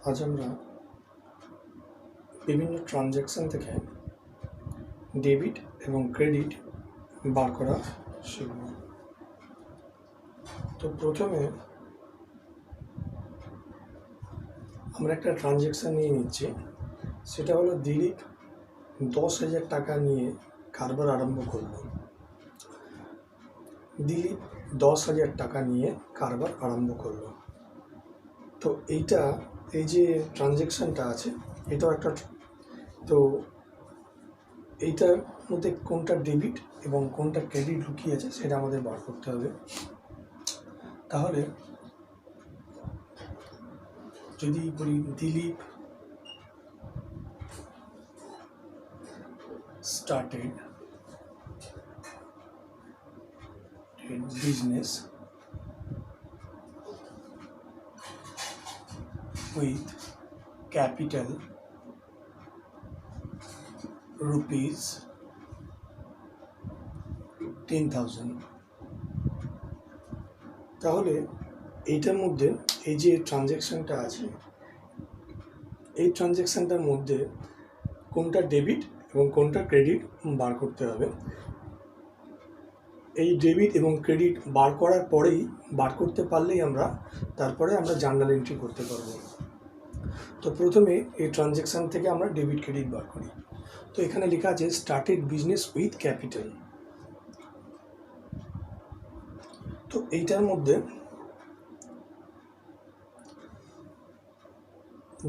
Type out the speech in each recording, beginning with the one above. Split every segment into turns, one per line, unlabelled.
আজ আমরা বিভিন্ন ট্রানজ্যাকশন থেকে ডেবিট এবং ক্রেডিট বার করা শিখব। তো প্রথমে আমরা একটা ট্রানজ্যাকশন নিয়ে নিচ্ছি, সেটা হলো দিলীপ 10,000 টাকা নিয়ে কারবার আরম্ভ করলো। দিলীপ 10,000 টাকা নিয়ে কারবার আরম্ভ করলো। তো এই যে ট্রানজ্যাকশনটা আছে এটাও একটা, তো এইটার মধ্যে কোনটা ডেবিট এবং কোনটা ক্রেডিট লুকিয়ে আছে সেটা আমাদের বার করতে হবে। তাহলে যদি বলি Dilip started business with capital rupees 10,000। তাহলে এইটার মধ্যে এই যে ট্রানজ্যাকশনটা আছে এই ট্রানজ্যাকশনটার মধ্যে কোনটা ডেবিট এবং কোনটা ক্রেডিট বার করতে হবে। এই ডেবিট এবং ক্রেডিট বার করার পরেই বার করতে পারলেই তারপরে আমরা জার্নাল এন্ট্রি করতে পারবো। তো প্রথমে এই ট্রানজ্যাকশন থেকে আমরা ডেবিট ক্রেডিট বার করি। তো এখানে লেখা আছে স্টার্টেড বিজনেস উইথ ক্যাপিটাল। তো এইটার মধ্যে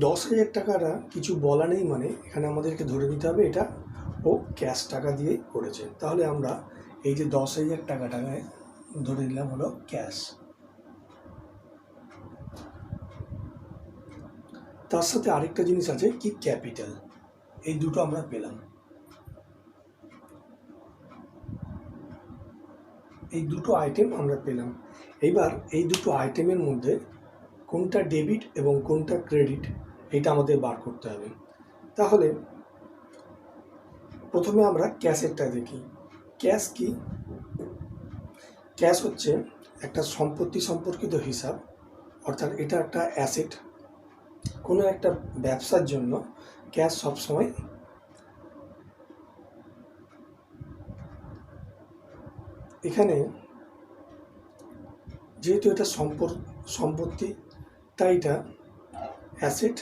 10,000 টাকাটা কিছু বলা নেই, মানে এখানে আমাদেরকে ধরে নিতে হবে এটা ও ক্যাশ টাকা দিয়ে করেছে। তাহলে আমরা এই যে 10,000 টাকাটাকে ধরে নিলাম হলো ক্যাশ। তার সাথে আরেকটা জিনিস আছে কি ক্যাপিটাল, এই দুটো আমরা পেলাম। এই দুটো আইটেম আমরা পেলাম। এবার এই দুটো আইটেমের মধ্যে কোনটা ডেবিট এবং কোনটা ক্রেডিট এটা আমাদের বার করতে হবে। তাহলে প্রথমে আমরা ক্যাশেরটা দেখি। ক্যাশ কি? ক্যাশ হচ্ছে একটা সম্পত্তি সম্পর্কিত হিসাব, অর্থাৎ এটা একটা অ্যাসেট। কোনো একটা ব্যবসার জন্য ক্যাশ সবসময় এখানে যেহেতু এটা সম্পত্তি তাই এটা অ্যাসেট,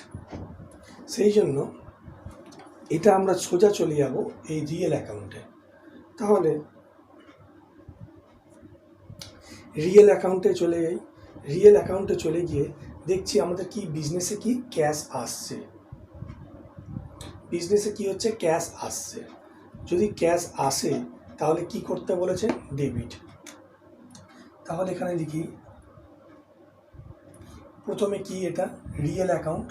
সেই জন্য এটা আমরা সোজা চলে যাব এই রিয়েল অ্যাকাউন্টে। তাহলে রিয়েল অ্যাকাউন্টে চলে গিয়ে দেখছি আমাদের কি বিজনেসে কি ক্যাশ আসছে। বিজনেসে কি হচ্ছে? ক্যাশ আসছে। যদি ক্যাশ আসে তাহলে কি করতে বলেছে? ডেবিট। তাহলে এখানে লিখি প্রথমে কি, এটা রিয়েল অ্যাকাউন্ট।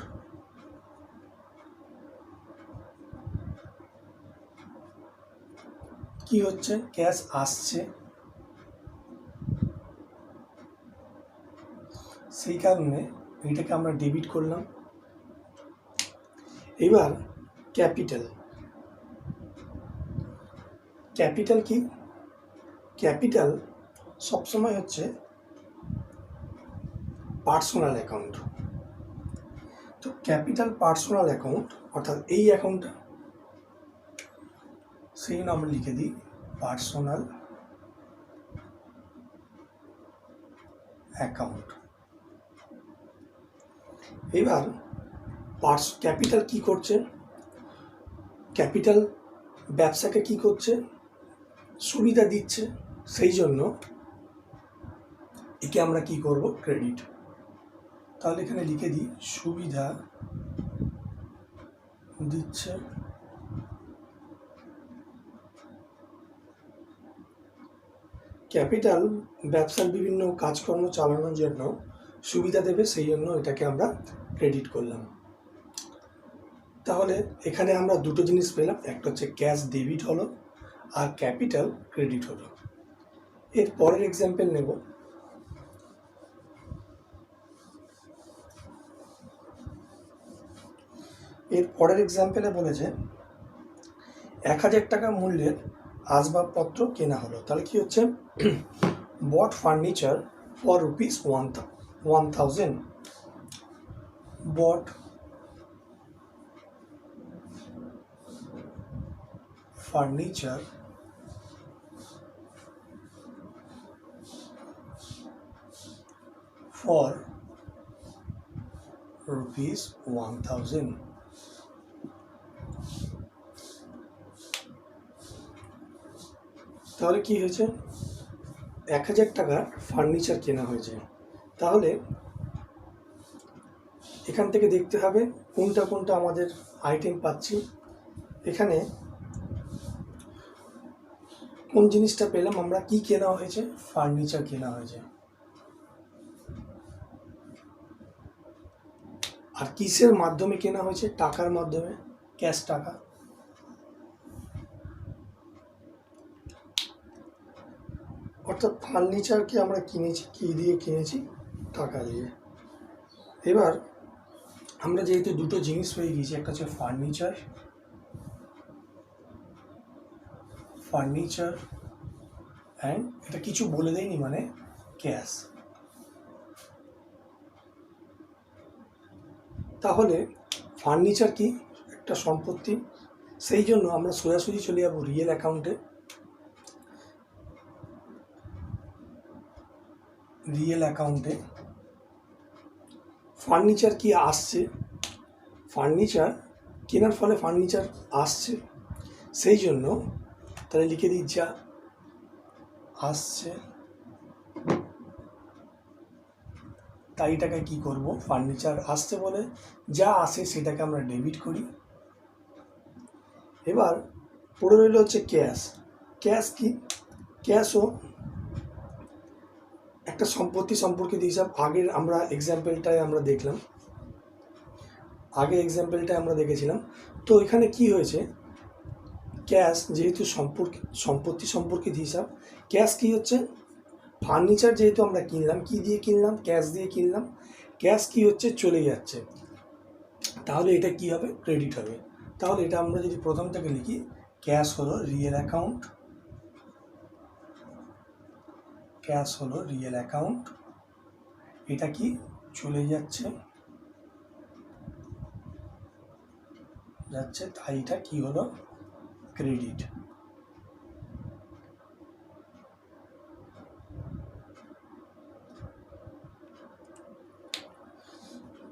কি হচ্ছে? ক্যাশ আসছে, সেই কারণে এটাকে আমরা ডেবিট করলাম। এবার ক্যাপিটাল। ক্যাপিটাল কি? ক্যাপিটাল সবসময় হচ্ছে পার্সোনাল অ্যাকাউন্ট। তো ক্যাপিটাল পার্সোনাল অ্যাকাউন্ট অর্থাৎ এই অ্যাকাউন্টটা, সেই জন্য আমরা লিখে দিই পার্সোনাল অ্যাকাউন্ট। এবার ক্যাপিটাল কি করছে? ক্যাপিটাল ব্যবসাকে কি করছে? সুবিধা দিচ্ছে, সেই জন্য একে আমরা কি করব? ক্রেডিট। তাহলে এখানে লিখে দিই সুবিধা দিচ্ছে। ক্যাপিটাল ব্যবসার বিভিন্ন কাজকর্ম চালানোর জন্য সুবিধা দেবে, সেই জন্য এটাকে আমরা ক্রেডিট করলাম। তাহলে এখানে আমরা দুটো জিনিস পেলাম, একটা হচ্ছে ক্যাশ ডেবিট হলো আর ক্যাপিটাল ক্রেডিট হলো। এর পরের এক্সাম্পল নেব। এর পরের এক্সাম্পলে বলেছে 1,000 টাকা মূল্যের আসবাবপত্র কেনা হলো। তাহলে কি হচ্ছে? Bought furniture for rupees 1,000। Bought furniture for rupees 1000। তাহলে কি হয়েছে, 1000 টাকার ফার্নিচার কেনা হয়েছে। তাহলে এখান থেকে দেখতে হবে কোনটা কোনটা আমাদের আইটেম পাচ্ছি। এখানে কোন জিনিসটা পেলাম আমরা, কি কেনা হয়েছে, ফার্নিচার কেনা হয়েছে। আর কিসের মাধ্যমে কেনা হয়েছে, টাকার মাধ্যমে, ক্যাশ টাকা। অর্থাৎ ফার্নিচারকে আমরা কিনেছি, কি দিয়ে কিনেছি, টাকা দিয়ে। এবার আমরা যেহেতু দুটো জিনিস হয়ে গিয়েছি, একটা হচ্ছে ফার্নিচার অ্যান্ড এটা কিছু বলে দেয়নি মানে ক্যাশ। তাহলে ফার্নিচার কি, একটা সম্পত্তি। সেই জন্য আমরা সোজাসুজি চলে যাবো রিয়েল অ্যাকাউন্টে। ফার্নিচার কি আসছে, ফার্নিচার কেনার ফলে ফার্নিচার আসছে, সেই জন্য তাহলে লিখে দিই যা আসছে তাই টাকায় কী করব, ফার্নিচার আসছে বলে যা আসে সেটাকে আমরা ডেবিট করি। এবার পড়ে রইল হচ্ছে ক্যাশ। ক্যাশ কি, ক্যাশও একটা সম্পত্তি সম্পর্কিত হিসাব। আগের আমরা এক্সাম্পলটায় আমরা দেখেছিলাম। তো এখানে কি হয়েছে, ক্যাশ যেহেতু সম্পত্তি সম্পর্কিত হিসাব, ক্যাশ কি হচ্ছে, ফার্নিচার যেহেতু আমরা কিনলাম, কি দিয়ে কিনলাম, ক্যাশ দিয়ে কিনলাম, ক্যাশ কি হচ্ছে, চলে যাচ্ছে। তাহলে এটা কি হবে, ক্রেডিট হবে। তাহলে এটা আমরা যদি প্রথম থেকে লিখি, ক্যাশ হলো রিয়েল অ্যাকাউন্ট, এটা কি চলে যাচ্ছে, তাই এটা কি হলো, ক্রেডিট।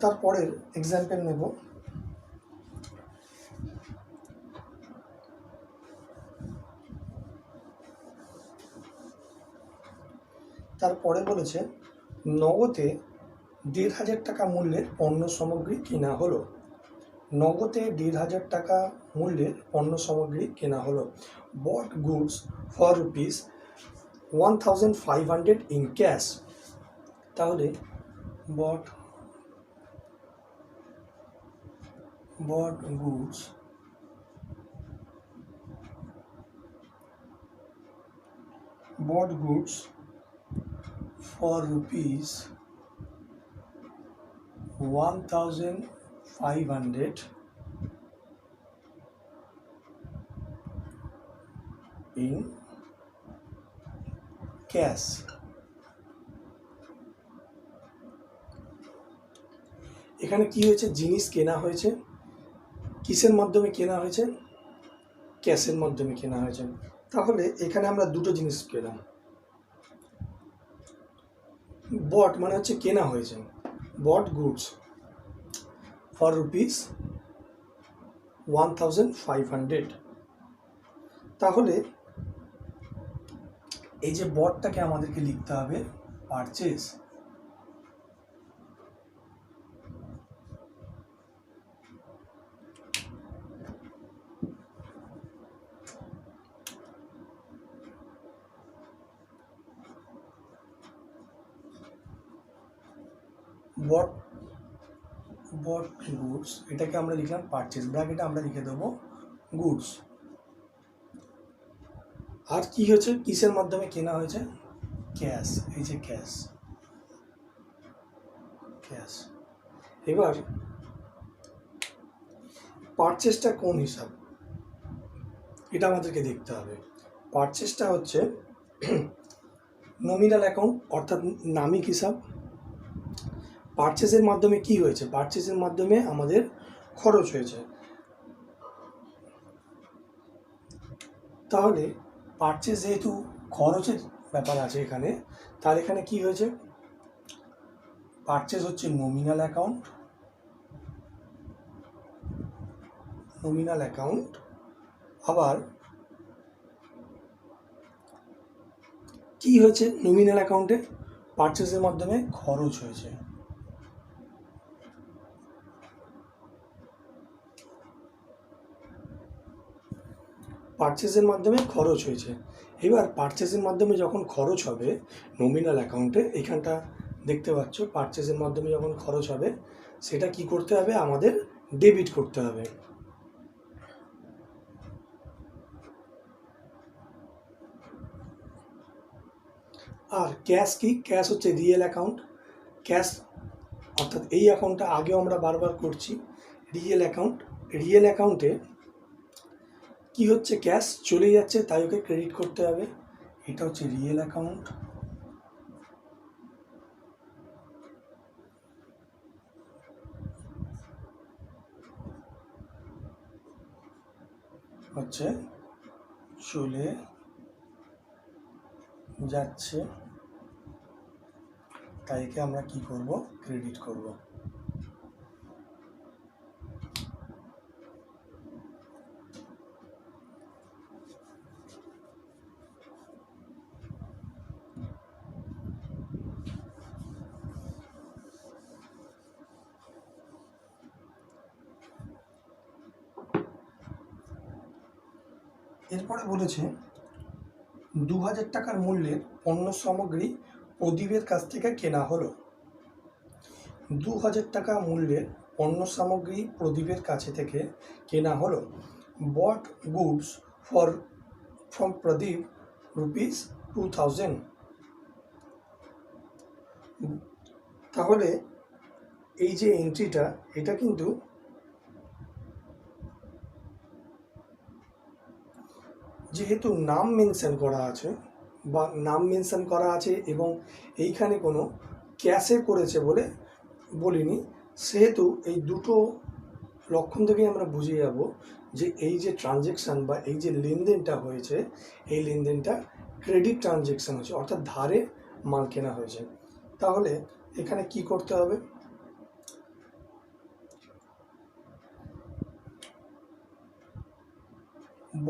তারপরের এক্সাম্পল নেব। তারপরে বলেছে নগদে 1500 টাকা মূল্যের পণ্য সামগ্রী কেনা হলো। নগদে 1500 টাকা মূল্যের পণ্য সামগ্রী কেনা হলো। Bought goods for rupees 1500 in cash. তাহলে bought goods for rupees 1500 in cash। এখানে কি হয়েছে, জিনিস কেনা হয়েছে, কিসের মাধ্যমে কেনা হয়েছে, ক্যাশের মাধ্যমে কেনা হয়েছে। তাহলে এখানে আমরা দুটো জিনিস পেলাম। বট মানে হচ্ছে কেনা হয়েছে, বট গুডস ফর রুপিস 1500। তাহলে এই যে বটটাকে আমাদেরকে লিখতে হবে পারচেস। বট গুডস, এটাকে আমরা লিখলাম পারচেস, ব্র্যাকেটে আমরা লিখে দেবো গুডস। আর কি হয়েছে, কিসের মাধ্যমে কেনা হয়েছে, ক্যাশ। এই যে ক্যাশ। এবার পারচেসটা কোন হিসাব, এটা আমাদেরকে দেখতে হবে। পারচেসটা হচ্ছে নমিনাল অ্যাকাউন্ট, অর্থাৎ নামিক হিসাব। পারচেসের মাধ্যমে কি হয়েছে, পারচেসের মাধ্যমে আমাদের খরচ হয়েছে। তাহলে পারচেজ যেহেতু খরচের ব্যাপার আছে এখানে, তাহলে এখানে কি হয়েছে, পারচেজ হচ্ছে নমিনাল অ্যাকাউন্ট, আবার কি হয়েছে নমিনাল অ্যাকাউন্টে, পারচেজের মাধ্যমে খরচ হয়েছে। পারচেজের মাধ্যমে খরচ হয়েছে। এবার পারচেজের মাধ্যমে যখন খরচ হবে নমিনাল অ্যাকাউন্টে, এখানটা দেখতে পাচ্ছ পারচেজের মাধ্যমে যখন খরচ হবে সেটা কি করতে হবে, আমাদের ডেবিট করতে হবে। আর ক্যাশ কি, ক্যাশ হচ্ছে রিয়েল অ্যাকাউন্ট, ক্যাশ অর্থাৎ এই অ্যাকাউন্টটা আগেও আমরা বারবার করছি, রিয়েল অ্যাকাউন্টে কি হচ্ছে, ক্যাশ চলে যাচ্ছে তাই ওকে ক্রেডিট করতে হবে, এটা হচ্ছে রিয়েল অ্যাকাউন্ট। হচ্ছে চলে যাচ্ছে তাই একে আমরা কি করব, ক্রেডিট করব। এরপরে বলেছে 2000 টাকার মূল্যের পণ্য সামগ্রী প্রদীপের কাছ থেকে কেনা হলো। 2000 টাকা মূল্যের পণ্য সামগ্রী প্রদীপের কাছে থেকে কেনা হলো। বট গুডস ফ্রম প্রদীপ ₹2000। তাহলে এই যে এন্ট্রিটা, এটা কিন্তু যেহেতু নাম মেনশন করা আছে এবং এইখানে কোনো ক্যাশে করেছে বলে বলিনি, সেহেতু এই দুটো লক্ষণ থেকেই আমরা বুঝে যাব যে এই যে ট্রানজেকশান বা এই যে লেনদেনটা হয়েছে, এই লেনদেনটা ক্রেডিট ট্রানজেকশান হয়েছে, অর্থাৎ ধারে মাল কেনা হয়েছে। তাহলে এখানে কি করতে হবে,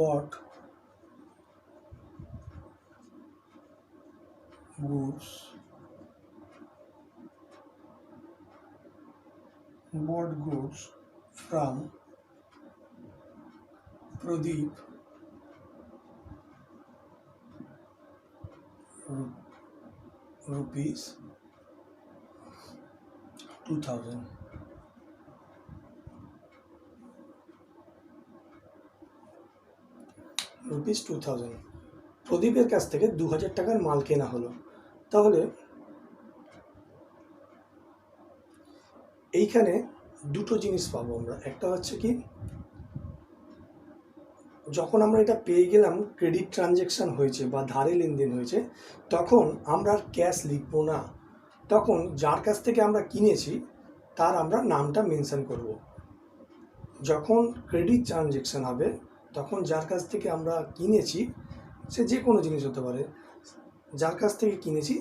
বট গুডস ফ্রম প্রদীপ ₹2000। ₹2000 প্রদীপের কাছ থেকে 2000 টাকার মাল কেনা হলো। তাহলে এইখানে দুটো জিনিস পাবো আমরা, একটা হচ্ছে কি, যখন আমরা এটা পেয়ে গেলাম ক্রেডিট ট্রানজেকশান হয়েছে বা ধারে লেনদেন হয়েছে, তখন আমরা আর ক্যাশ লিখব না, তখন যার কাছ থেকে আমরা কিনেছি তার আমরা নামটা মেনশন করব। যখন ক্রেডিট ট্রানজেকশান হবে তখন যার কাছ থেকে আমরা কিনেছি, সে যে কোনো জিনিস হতে পারে, যার কাছ থেকে কিনেছি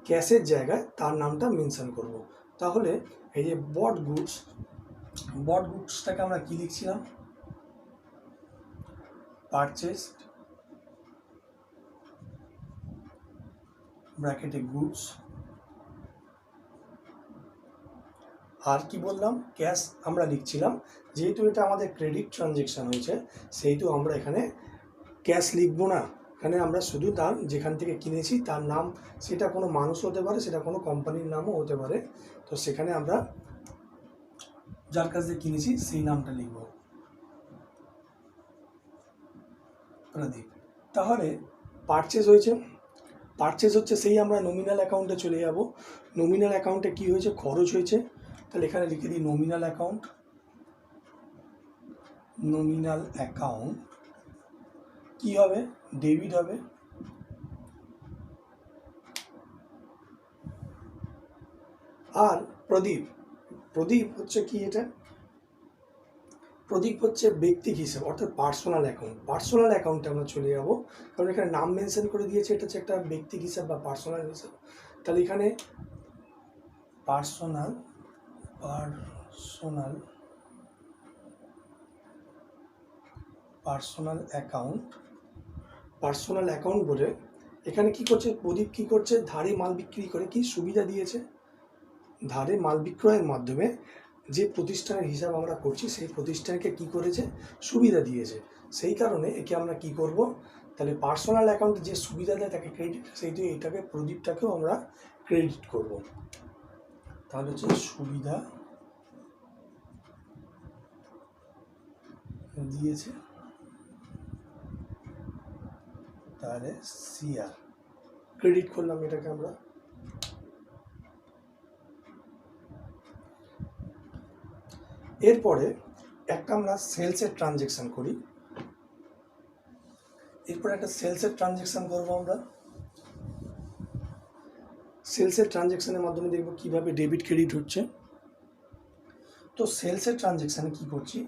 ক্যাশের জায়গায় তার নামটা মেনশন করব। তাহলে এই যে বট গুডসটাকে আমরা কি লিখছিলাম, পারচেসড ব্র্যাকেটে গুডস, আর কি বললাম, ক্যাশ আমরা লিখছিলাম, যেহেতু এটা আমাদের ক্রেডিট ট্রানজেকশান হয়েছে সেহেতু আমরা এখানে ক্যাশ লিখব না, এখানে আমরা শুধু তার যেখান থেকে কিনেছি তার নাম, সেটা কোনো মানুষ হতে পারে, সেটা কোনো কোম্পানির নামও হতে পারে, তো সেখানে আমরা যার কাছ থেকে কিনেছি সেই নামটা লিখব, প্রদীপ। তাহলে পারচেজ হচ্ছে সেই আমরা নমিনাল অ্যাকাউন্টে চলে যাব, নমিনাল অ্যাকাউন্টে কি হয়েছে, খরচ হয়েছে, তাহলে এখানে লিখে দিই নমিনাল অ্যাকাউন্ট কি হবে, ডেবিট হবে। আর প্রদীপ হচ্ছে কি, এটা প্রদীপ হচ্ছে ব্যক্তিক হিসাব, অর্থাৎ পার্সোনাল অ্যাকাউন্ট। পার্সোনাল অ্যাকাউন্টে আমরা চলে যাব, কারণ এখানে নাম মেনশন করে দিয়েছে, এটা হচ্ছে একটা ব্যক্তিক হিসাব বা পার্সোনাল হিসাব। তাহলে এখানে পার্সোনাল অ্যাকাউন্ট বলে এখানে কি করছে প্রদীপ, কি করছে, ধারে মাল বিক্রি করে কি সুবিধা দিয়েছে, ধারে মাল বিক্রয়ের মাধ্যমে যে প্রতিষ্ঠানের হিসাব আমরা করছি সেই প্রতিষ্ঠানকে কি করেছে, সুবিধা দিয়েছে। সেই কারণে একে আমরা কি করব, তাহলে পার্সোনাল অ্যাকাউন্টে যে সুবিধা দেয় তাকে ক্রেডিট, সেইটি এটাকে প্রদীপটাকেও আমরা ক্রেডিট করব। তাহলে হচ্ছে সুবিধা দিয়েছে, তাহলে সিআর ক্রেডিট করলাম এটাকে আমরা। এরপরে একটা আমরা সেলসের ট্রানজেকশন করি, এরপরে একটা সেলসের ট্রানজেকশন করবো আমরা। সেলসের ট্রানজেকশনের মাধ্যমে দেখব কিভাবে ডেবিট ক্রেডিট হচ্ছে। তো সেলসের ট্রানজেকশানে কি করছি,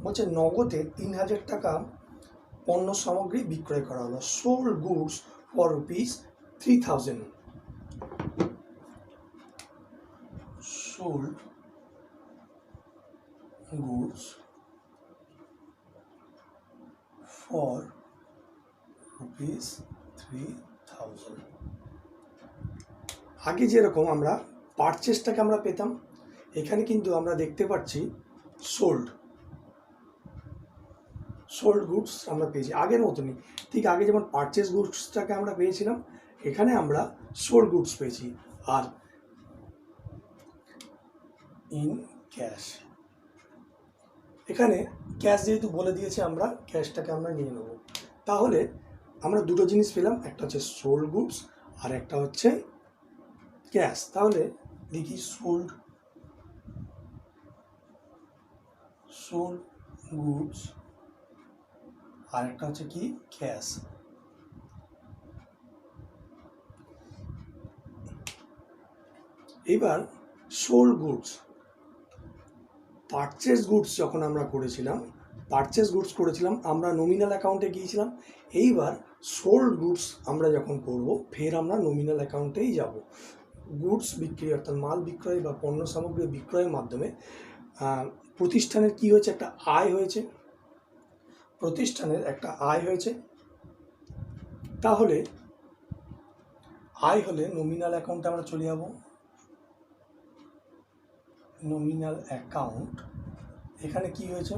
বলছে নগদে 3,000 টাকা পণ্য সামগ্রী বিক্রয় করা হলো, sold goods for ₹3,000, sold goods for ₹3,000। আগে যেরকম আমরা পারচেসটাকে আমরা পেতাম, এখানে কিন্তু আমরা দেখতে পাচ্ছি সোল্ড গুডস আমরা পেয়েছি আগের মতনই। ঠিক আগে যেমন পারচেস গুডসটাকে আমরা পেয়েছিলাম, এখানে আমরা সোল্ড গুডস পেয়েছি। আর ইন ক্যাশ, এখানে ক্যাশ যেহেতু বলে দিয়েছে, আমরা ক্যাশটাকে আমরা নিয়ে নেব। তাহলে আমরা দুটো জিনিস পেলাম, একটা হচ্ছে সোল্ড গুডস আর একটা হচ্ছে ক্যাশ। তাহলে লিখি সোল্ড গুডস আর একটা হচ্ছে কি ক্যাশ। এবার সোল্ড গুডস, পারচেস গুডস যখন আমরা করেছিলাম আমরা নমিনাল অ্যাকাউন্টে গিয়েছিলাম। এইবার সোল্ড গুডস আমরা যখন করব, ফের আমরা নমিনাল অ্যাকাউন্টেই যাব। গুডস বিক্রি অর্থাৎ মাল বিক্রয় বা পণ্য সামগ্রী বিক্রয়ের মাধ্যমে প্রতিষ্ঠানের কি হয়েছে, একটা আয় হয়েছে, প্রতিষ্ঠানের একটা আয় হয়েছে। তাহলে আয় হলে নমিনাল অ্যাকাউন্টে আমরা চলে যাব। নমিনাল অ্যাকাউন্ট, এখানে কি হয়েছে,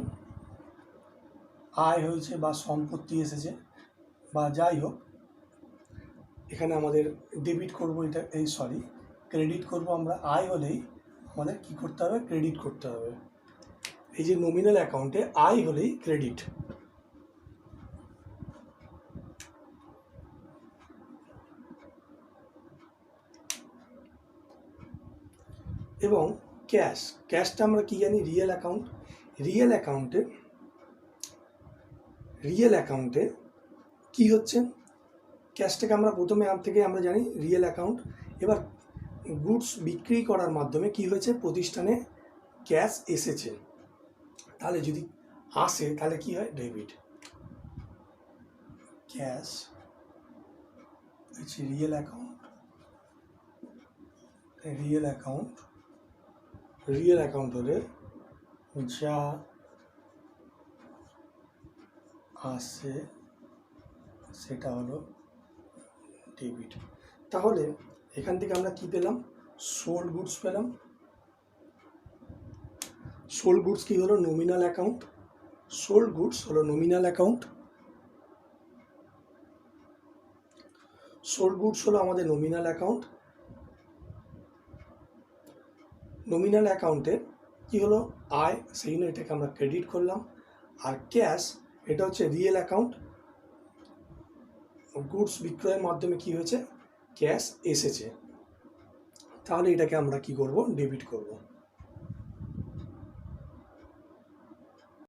আয় হয়েছে বা সম্পত্তি এসেছে বা যাই হোক, এখানে আমাদের ডেবিট করব, এটা ক্রেডিট করব আমরা। আয় হলেই আমাদের কি করতে হবে, ক্রেডিট করতে হবে। এই যে নমিনাল অ্যাকাউন্টে আয় হলেই ক্রেডিট। এবং ক্যাশটা আমরা কি জানি, রিয়েল অ্যাকাউন্টে কি হচ্ছে, ক্যাশটাকে আমরা প্রথমে আমরা জানি রিয়েল অ্যাকাউন্ট। এবার গুডস বিক্রি করার মাধ্যমে কি হয়েছে, প্রতিষ্ঠানে ক্যাশ এসেছে, তাহলে যদি আসে তাহলে কি হয়, ডেবিট। ক্যাশ হচ্ছে রিয়েল অ্যাকাউন্ট হলে যা আসে সেটা হলো ডেবিট। তাহলে এখান থেকে আমরা কি পেলাম, সোল্ড গুডস পেলাম। সোল্ড গুডস কি হলো, নমিনাল অ্যাকাউন্ট। সোল্ড গুডস হলো নমিনাল অ্যাকাউন্ট। সোল্ড গুডস হলো আমাদের নমিনাল অ্যাকাউন্ট। নমিনাল অ্যাকাউন্টে কি হলো, আয়, সেই জন্য এটাকে আমরা ক্রেডিট করলাম। আর ক্যাশ, এটা হচ্ছে রিয়েল অ্যাকাউন্ট। গুডস বিক্রয়ের মাধ্যমে কি হয়েছে, ক্যাশ এসেছে, তাহলে এটাকে আমরা কি করব, ডেবিট করব।